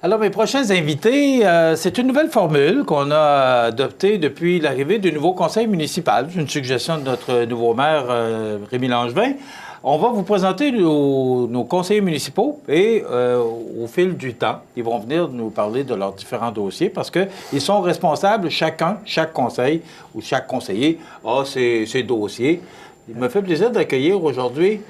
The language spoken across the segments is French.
Alors, mes prochains invités, c'est une nouvelle formule qu'on a adoptée depuis l'arrivée du nouveau conseil municipal. C'est une suggestion de notre nouveau maire, Rémi Langevin. On va vous présenter nos conseillers municipaux et au fil du temps, ils vont venir nous parler de leurs différents dossiers parce qu'ils sont responsables, chaque conseil ou chaque conseiller a ses dossiers. Il me fait plaisir d'accueillir aujourd'hui.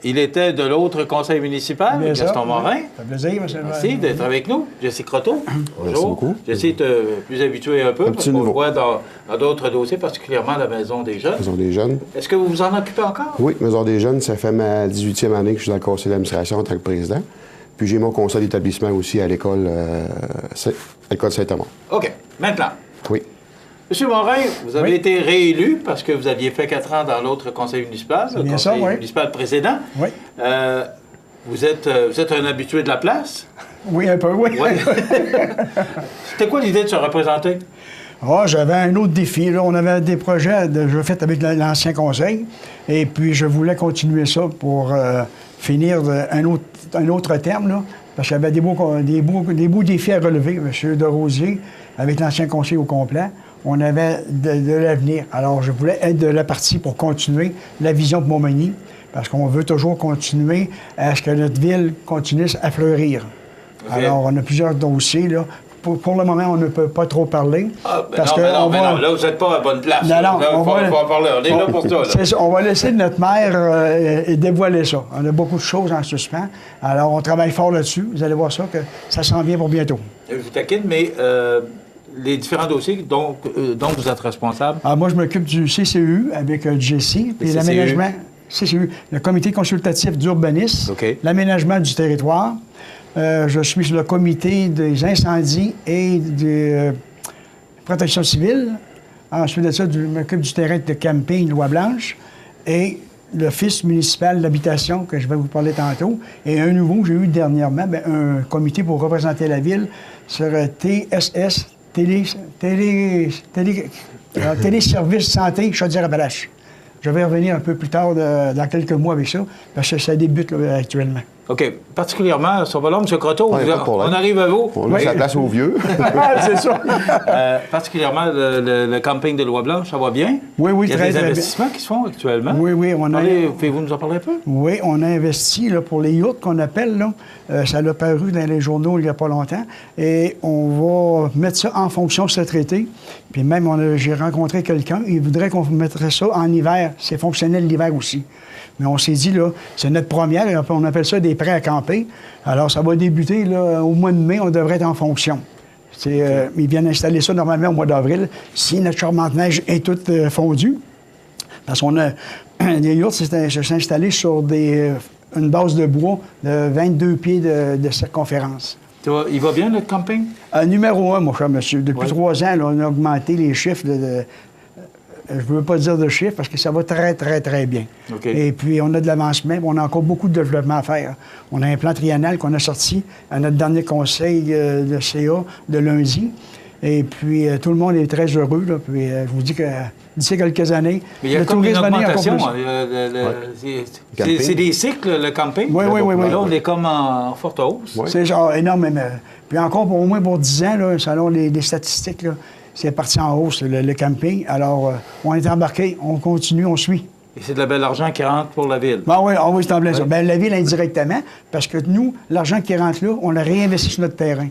Il était de l'autre conseil municipal, Gaston Morin. Ça fait plaisir, monsieur. Merci d'être avec nous. Jesse Croteau. Bonjour. Merci beaucoup. Jesse est plus habitué un peu, parce qu'on le voit dans d'autres dossiers, particulièrement la Maison des Jeunes. Maison des Jeunes. Est-ce que vous vous en occupez encore? Oui, Maison des Jeunes, ça fait ma 18e année que je suis dans le conseil d'administration en tant que président. Puis j'ai mon conseil d'établissement aussi à l'école Saint-Amand. OK. Maintenant. Oui. Monsieur Morin, vous avez été réélu parce que vous aviez fait 4 ans dans l'autre conseil municipal, le conseil municipal précédent. Oui. Vous êtes un habitué de la place? Oui, un peu, oui. C'était quoi l'idée de se représenter? J'avais un autre défi. Là. On avait des projets déjà faits avec l'ancien conseil. Et puis, je voulais continuer ça pour finir un autre terme, là, parce qu'il y avait des beaux défis à relever. M. Desrosiers, avec l'ancien conseil au complet, on avait de l'avenir. Alors, je voulais être de la partie pour continuer la vision de Montmagny, parce qu'on veut toujours continuer à ce que notre ville continue à fleurir. Okay. Alors, on a plusieurs dossiers, là. Pour le moment, on ne peut pas trop parler. Parce que non, là, vous n'êtes pas à la bonne place. Non, on va en parler. On est là pour ça. Ça. On va laisser notre maire dévoiler ça. On a beaucoup de choses en suspens. Alors, on travaille fort là-dessus. Vous allez voir ça, que ça s'en vient pour bientôt. Je vous taquine, mais les différents dossiers dont vous êtes responsable? Moi, je m'occupe du CCU avec Jesse, puis l'aménagement. CCU, le comité consultatif d'urbanisme, l'aménagement du territoire. Je suis sur le comité des incendies et de protection civile. Ensuite de ça, je m'occupe du terrain de camping Loi-Blanche et l'Office municipal d'habitation que je vais vous parler tantôt. Et un nouveau que j'ai eu dernièrement, un comité pour représenter la ville sur TSS, Téléservice Santé Chaudière-Appalaches. Je vais revenir un peu plus tard, dans quelques mois avec ça, parce que ça débute là, actuellement. OK. Particulièrement, sur Valon, M. Croteau, on arrive à vous. On laisse la place aux vieux. C'est ça. Particulièrement, le camping de Loi-Blanche, ça va bien? Oui, Il y a des investissements qui se font actuellement? Oui. Pouvez-vous nous en parler un peu? Oui, on a investi là, pour les yachts qu'on appelle. Là. Ça a paru dans les journaux il n'y a pas longtemps. Et on va mettre ça en fonction cet été. Puis même, j'ai rencontré quelqu'un, il voudrait qu'on mettrait ça en hiver. C'est fonctionnel l'hiver aussi. Mais on s'est dit, là, c'est notre première, on appelle ça des prêts à camper. Alors, ça va débuter, là, au mois de mai, on devrait être en fonction. Ils viennent installer ça normalement au mois d'avril, si notre charmante neige est toute fondue. Parce qu'on a des yurts, c'est installé sur une base de bois de 22 pieds de circonférence. Il va bien, notre camping? Numéro 1, mon cher monsieur. Depuis 3 ans, là, on a augmenté les chiffres je ne veux pas dire de chiffres parce que ça va très, très, très bien. Okay. Et puis, on a de l'avancement, on a encore beaucoup de développement à faire. On a un plan triennal qu'on a sorti à notre dernier conseil de CA de lundi. Et puis, tout le monde est très heureux. Là. Puis, je vous dis que d'ici quelques années, mais il y a comme une augmentation. C'est des cycles, le camping? Oui. Là, on est comme en forte hausse. Oui. C'est genre énormément. Puis encore, au moins pour 10 ans, là, selon les statistiques, là, c'est parti en hausse, le camping. Alors, on est embarqué, on continue, on suit. Et c'est de la belle argent qui rentre pour la ville? Oui, c'est en plein ça. Bien, la ville indirectement, parce que nous, l'argent qui rentre là, on le réinvestit sur notre terrain.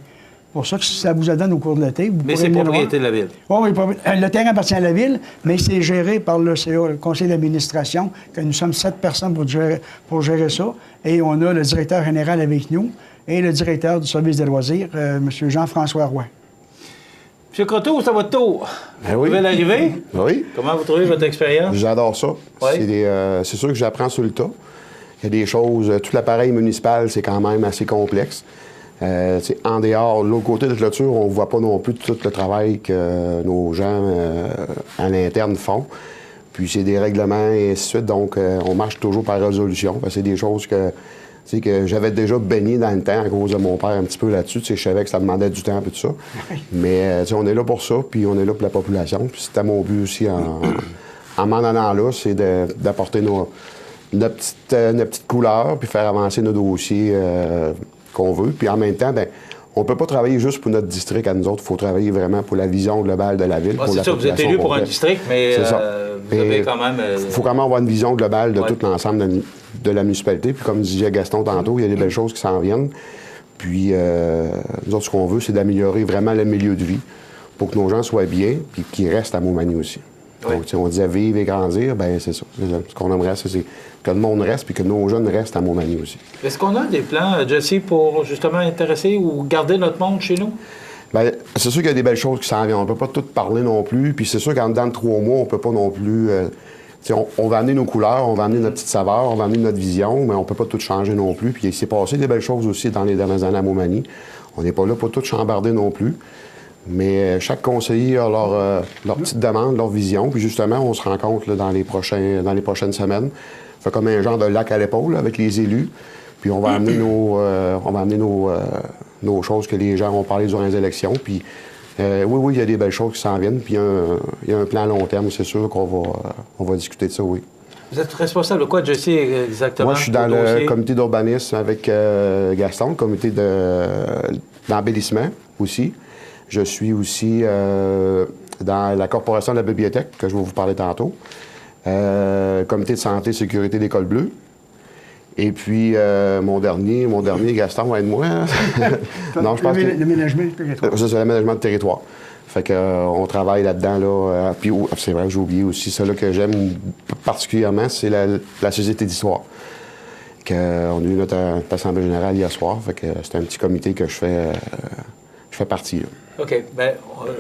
Pour ça que ça vous donne au cours de l'été. Mais c'est propriété de la ville? Oui, le terrain appartient à la ville, mais c'est géré par le CA, le conseil d'administration, que nous sommes 7 personnes pour gérer ça. Et on a le directeur général avec nous et le directeur du service des loisirs, M. Jean-François Roy. M. Croteau, c'est à votre tour. Vous pouvez l'arriver? Oui. Comment vous trouvez votre expérience? J'adore ça. Oui. C'est sûr que j'apprends sur le tas. Il y a des choses... Tout l'appareil municipal, c'est quand même assez complexe. En dehors, de l'autre côté de la clôture, on ne voit pas non plus tout le travail que nos gens à l'interne font. Puis c'est des règlements et ainsi de suite. Donc, on marche toujours par résolution. C'est des choses que j'avais déjà baigné dans le temps à cause de mon père un petit peu là-dessus. Je savais que ça demandait du temps et tout ça. Mais on est là pour ça, puis on est là pour la population. Puis c'était mon but aussi en m'en allant là, c'est d'apporter notre petite couleur, puis faire avancer nos dossiers qu'on veut. Puis en même temps, bien, on ne peut pas travailler juste pour notre district à nous autres. Il faut travailler vraiment pour la vision globale de la ville. Bon, c'est ça, vous êtes élu pour un district, mais vous avez quand même... Il faut quand même avoir une vision globale de tout l'ensemble de la municipalité. Puis comme disait Gaston tantôt, il y a des belles choses qui s'en viennent. Puis nous autres, ce qu'on veut, c'est d'améliorer vraiment le milieu de vie pour que nos gens soient bien puis qu'ils restent à Montmagny aussi. Oui. Donc, on disait vivre et grandir, bien c'est ça. Ce qu'on aimerait, c'est que le monde reste puis que nos jeunes restent à Montmagny aussi. Est-ce qu'on a des plans, Jesse, pour justement intéresser ou garder notre monde chez nous? Bien, c'est sûr qu'il y a des belles choses qui s'en viennent. On ne peut pas tout parler non plus. Puis c'est sûr qu'en dedans de 3 mois, on ne peut pas non plus... on va amener nos couleurs, on va amener notre petite saveur, on va amener notre vision, mais on ne peut pas tout changer non plus. Puis il s'est passé des belles choses aussi dans les dernières années à Montmagny. On n'est pas là pour tout chambarder non plus. Mais chaque conseiller a leur petite demande, leur vision. Puis justement, on se rencontre là, dans les prochaines semaines. Fait comme un genre de lac à l'épaule là, avec les élus. Puis on va amener nos choses que les gens ont parlé durant les élections. Puis oui, il y a des belles choses qui s'en viennent. Puis il y a un plan à long terme, c'est sûr qu'on va discuter de ça, oui. Vous êtes responsable de quoi, Jesse, exactement? Moi, je suis dans le comité d'urbanisme avec Gaston, le comité d'embellissement aussi. Je suis aussi dans la corporation de la bibliothèque, que je vais vous parler tantôt. Comité de santé et sécurité d'École Bleue. Et puis, mon dernier, Gaston, aide-moi. Non, je pense le management du territoire. C'est l'aménagement de territoire. Fait qu'on travaille là-dedans, là. Puis, c'est vrai, j'ai oublié aussi, ça là que j'aime particulièrement, c'est la Société d'histoire. On a eu notre assemblée générale hier soir. Fait que c'est un petit comité que je fais partie, là. OK. Bien,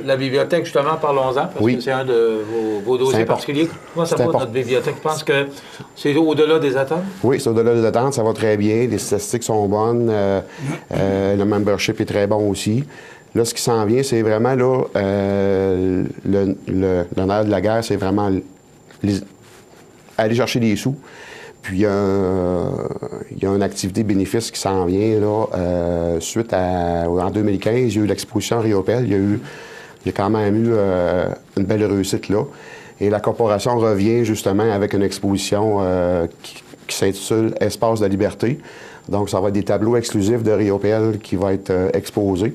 la bibliothèque, justement, parlons-en, parce que c'est un de vos dossiers particuliers. Comment ça va, notre bibliothèque? Je pense que c'est au-delà des attentes? Oui, c'est au-delà des attentes. Ça va très bien. Les statistiques sont bonnes. Le membership est très bon aussi. Là, ce qui s'en vient, c'est vraiment, là, le nerf de la guerre, c'est vraiment aller chercher des sous. Puis, il y a une activité bénéfice qui s'en vient, là, suite en 2015, il y a eu l'exposition Riopelle. Il y a quand même eu une belle réussite là. Et la corporation revient justement avec une exposition qui s'intitule Espace de liberté. Donc, ça va être des tableaux exclusifs de Riopelle qui vont être exposés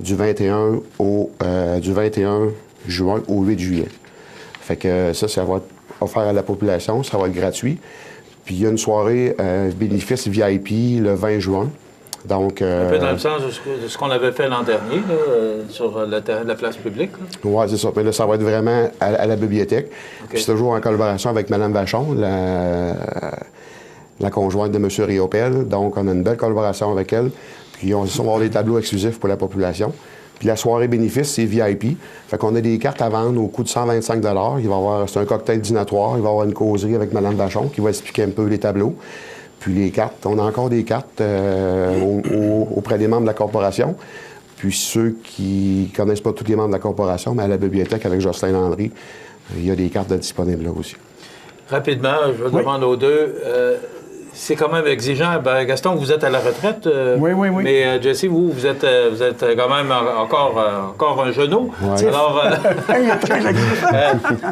du 21 juin au 8 juillet. Fait que ça va être offert à la population, ça va être gratuit. Puis il y a une soirée bénéfice VIP le 20 juin. Donc, un peu dans le sens de ce qu'on avait fait l'an dernier, là, sur la place publique. Oui, c'est ça. Mais là, ça va être vraiment à la bibliothèque. Okay. Puis c'est toujours en collaboration avec Mme Vachon, la conjointe de M. Riopelle. Donc, on a une belle collaboration avec elle. Puis on va avoir des tableaux exclusifs pour la population. Puis la soirée bénéfice, c'est VIP. Fait qu'on a des cartes à vendre au coût de 125 $. C'est un cocktail dînatoire. Il va y avoir une causerie avec Mme Vachon qui va expliquer un peu les tableaux. Puis les cartes, on a encore des cartes auprès des membres de la corporation. Puis ceux qui ne connaissent pas tous les membres de la corporation, mais à la bibliothèque avec Jocelyn Landry, il y a des cartes disponibles là aussi. Rapidement, je vous demande aux deux... c'est quand même exigeant. Ben, Gaston, vous êtes à la retraite. Oui. Mais Jesse, vous êtes quand même encore un genou. Ouais.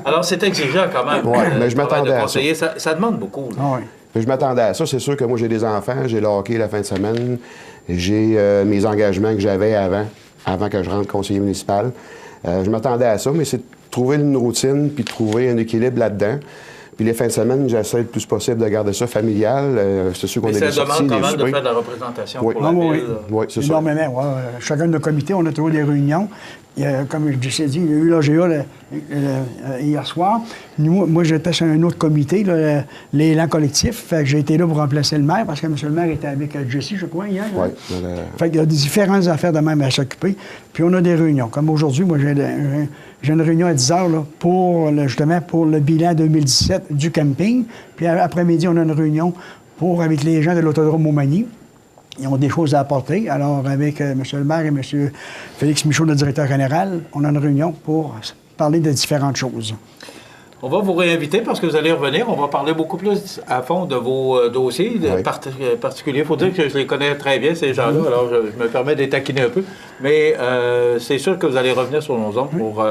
Alors, c'est exigeant quand même. Oui, mais je m'attendais à ça. Ça demande beaucoup. Je m'attendais à ça. C'est sûr que moi, j'ai des enfants, j'ai le hockey la fin de semaine, j'ai mes engagements que j'avais avant que je rentre conseiller municipal. Je m'attendais à ça, mais c'est de trouver une routine puis de trouver un équilibre là-dedans. Puis les fins de semaine, j'essaie le plus possible de garder ça familial. C'est sûr qu'on est des sorties, ça demande quand même de faire de la représentation pour la ville. Oui, c'est ça. Énormément, oui. Chacun de nos comités, on a toujours des réunions. Comme je t'ai dit, il y a eu l'AGA hier soir. Moi, j'étais sur un autre comité, l'élan collectif. Fait que j'ai été là pour remplacer le maire, parce que M. le maire était avec Jesse, je crois, hier. Oui. Fait qu'il y a différentes affaires de même à s'occuper. Puis on a des réunions. Comme aujourd'hui, moi, j'ai une réunion à 10 h là, justement pour le bilan 2017 du camping. Puis après-midi, on a une réunion avec les gens de l'Autodrome Montmagny. Ils ont des choses à apporter. Alors, avec M. le maire et M. Félix Michaud, le directeur général, on a une réunion pour parler de différentes choses. On va vous réinviter parce que vous allez revenir. On va parler beaucoup plus à fond de vos dossiers particuliers. Il faut dire que je les connais très bien, ces gens-là. Alors, je me permets de les taquiner un peu. Mais c'est sûr que vous allez revenir sur nos ondes pour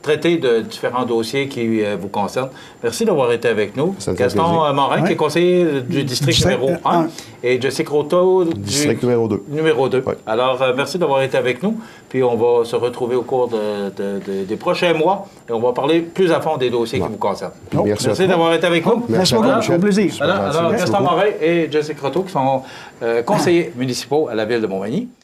traiter de différents dossiers qui vous concernent. Merci d'avoir été avec nous. Gaston Morin, qui est conseiller du district numéro 1, et Jessica Croteau du district numéro 2. Numéro 2. Alors, merci d'avoir été avec nous. Puis on va se retrouver au cours des prochains mois et on va parler plus à fond des dossiers qui vous concernent. Merci d'avoir été avec nous. Merci beaucoup. Au plaisir. Alors, Gaston Morin et Jessica Croteau qui sont conseillers municipaux à la Ville de Montmagny.